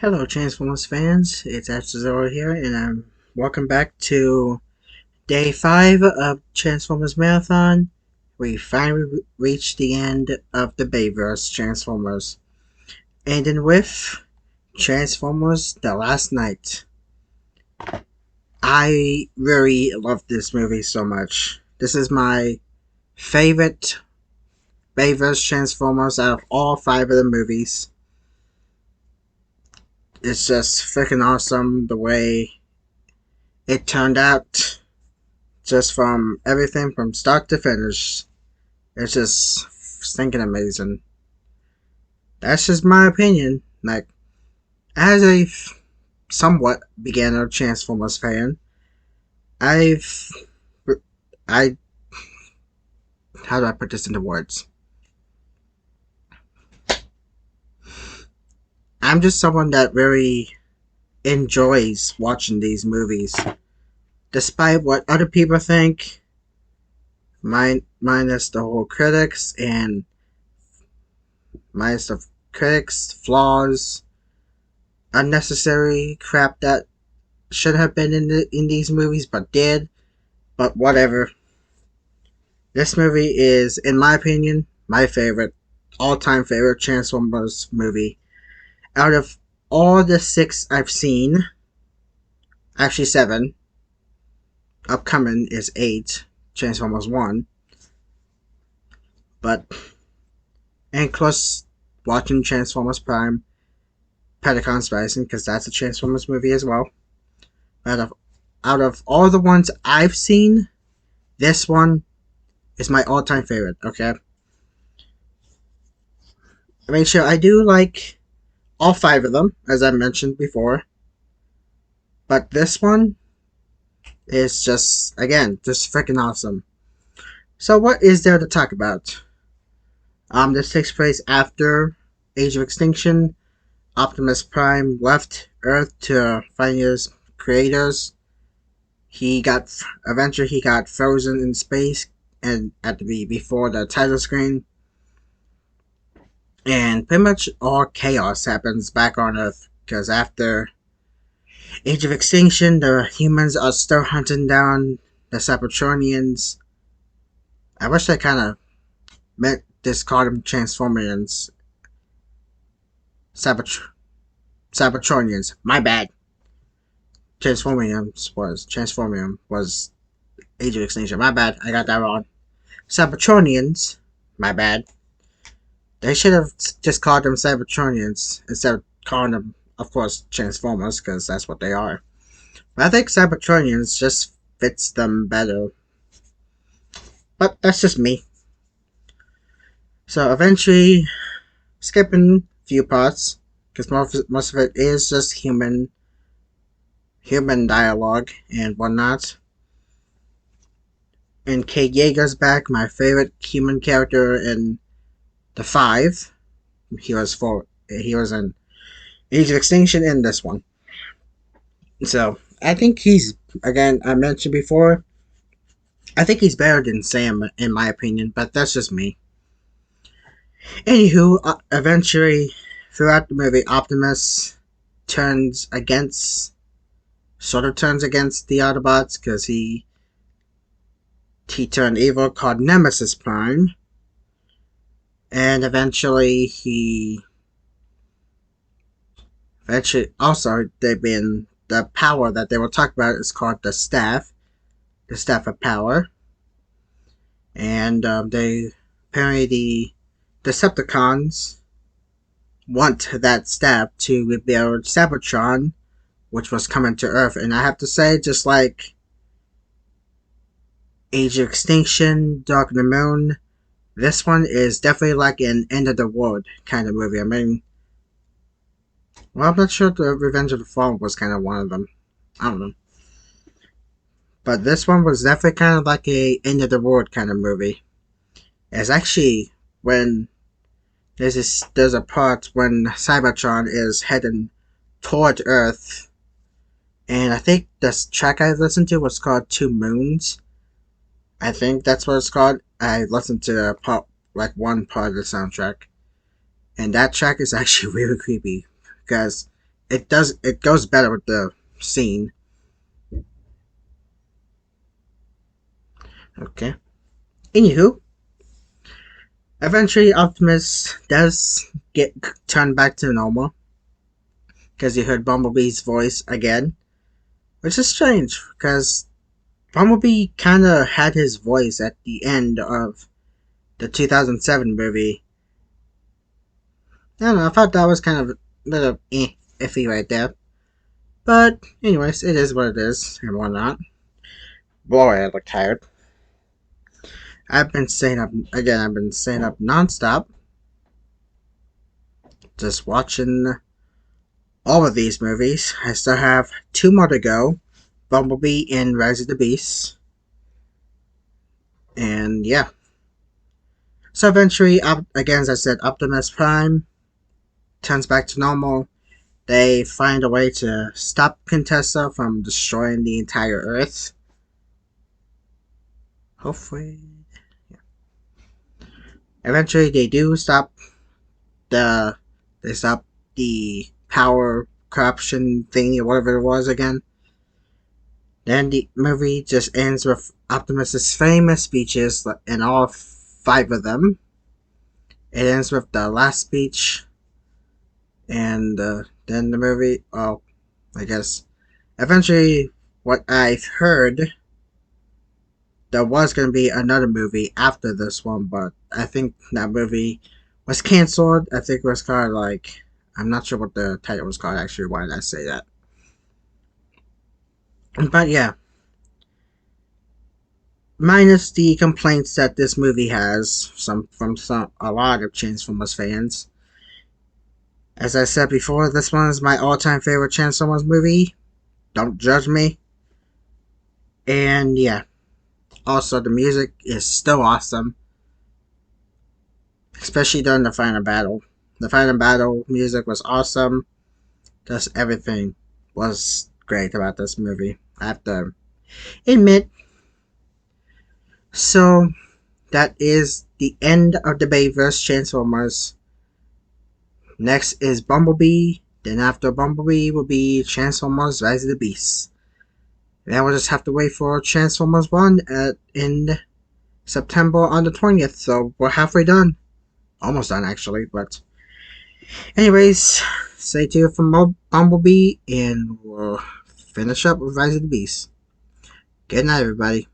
Hello, Transformers fans. It's Zero here, and I'm welcome back to day 5 of Transformers Marathon. We finally reached the end of the Bayverse Transformers, ending with Transformers: The Last Knight. I really love this movie so much. This is my favorite Bayverse Transformers out of all 5 of the movies. It's just freaking awesome the way it turned out. Just from everything from start to finish, it's just stinking amazing. That's just my opinion. Like, as a somewhat beginner Transformers fan, I've, I, how do I put this into words? I'm just someone that really enjoys watching these movies, despite what other people think. Minus the whole critics and minus the critics, flaws, unnecessary crap that should have been in these movies but did. But whatever. This movie is, in my opinion, my favorite, all-time favorite Transformers movie. Out of all the 6 I've seen, actually 7, upcoming is 8, Transformers 1. But, and plus, watching Transformers Prime, Predacon Rising, because that's a Transformers movie as well. Out of all the ones I've seen, this one is my all-time favorite, okay? I mean, sure, I do like all 5 of them, as I mentioned before. But this one is just, again, just freaking awesome. So what is there to talk about? This takes place after Age of Extinction. Optimus Prime left Earth to find his creators. Eventually he got frozen in space and at the before the title screen. And pretty much all chaos happens back on Earth because after Age of Extinction, the humans are still hunting down the Cybertronians. I wish I kind of meant this called them Transformians. Cybertronians. My bad. Transformium was Age of Extinction. My bad. I got that wrong. Cybertronians. My bad. They should have just called them Cybertronians instead of calling them, of course, Transformers, because that's what they are. But I think Cybertronians just fits them better. But that's just me. So eventually, skipping a few parts, because most of it is just human dialogue and whatnot. And Kate Yeager's back, my favorite human character in the 5. He was in Age of Extinction in this one. So I think he's, again, I mentioned before, I think he's better than Sam in my opinion, but that's just me. Anywho, eventually, throughout the movie, Optimus sort of turns against the Autobots because he turned evil, called Nemesis Prime, and eventually also they've been the power that they were talking about is called the Staff of Power, and they apparently the Decepticons want that staff to rebuild Cybertron, which was coming to Earth. And I have to say, just like Age of Extinction, Dark of the Moon, this one is definitely like an end of the world kind of movie. I mean, well, I'm not sure if the Revenge of the Fallen was kind of one of them. I don't know. But this one was definitely kind of like a end of the world kind of movie. It's actually when there's a part when Cybertron is heading toward Earth, and I think this track I listened to was called Two Moons. I think that's what it's called. I listened to one part of the soundtrack, and that track is actually really creepy because it goes better with the scene. Okay. Anywho, eventually Optimus does get turned back to normal because he heard Bumblebee's voice again, which is strange because Bumblebee kind of had his voice at the end of the 2007 movie. I don't know, I thought that was kind of a little iffy right there. But, anyways, it is what it is, and whatnot. Boy, I look tired. I've been staying up, again, I've been staying up nonstop. Just watching all of these movies. I still have 2 more to go. Bumblebee and Rise of the Beasts. And, yeah. So eventually, again, as I said, Optimus Prime turns back to normal. They find a way to stop Contessa from destroying the entire Earth. Hopefully. Yeah. Eventually, they do stop the. They stop the power corruption thing or whatever it was again. Then the movie just ends with Optimus's famous speeches, and all 5 of them. It ends with the last speech, and then the movie. Oh, I guess eventually, what I've heard, there was going to be another movie after this one, but I think that movie was canceled. I think it was called like, I'm not sure what the title was called actually. Why did I say that? But yeah, minus the complaints that this movie has from a lot of Transformers fans. As I said before, this one is my all-time favorite Transformers movie. Don't judge me. And yeah, also the music is still awesome, especially during the final battle. The final battle music was awesome. Just everything was great about this movie, I have to admit. So, that is the end of the Bayverse Transformers. Next is Bumblebee. Then after Bumblebee will be Transformers Rise of the Beasts. Now we'll just have to wait for Transformers 1 in September on the 20th. So we're halfway done. Almost done actually, but anyways, stay tuned for Bumblebee and we'll finish up with Rise of the Beasts. Good night everybody.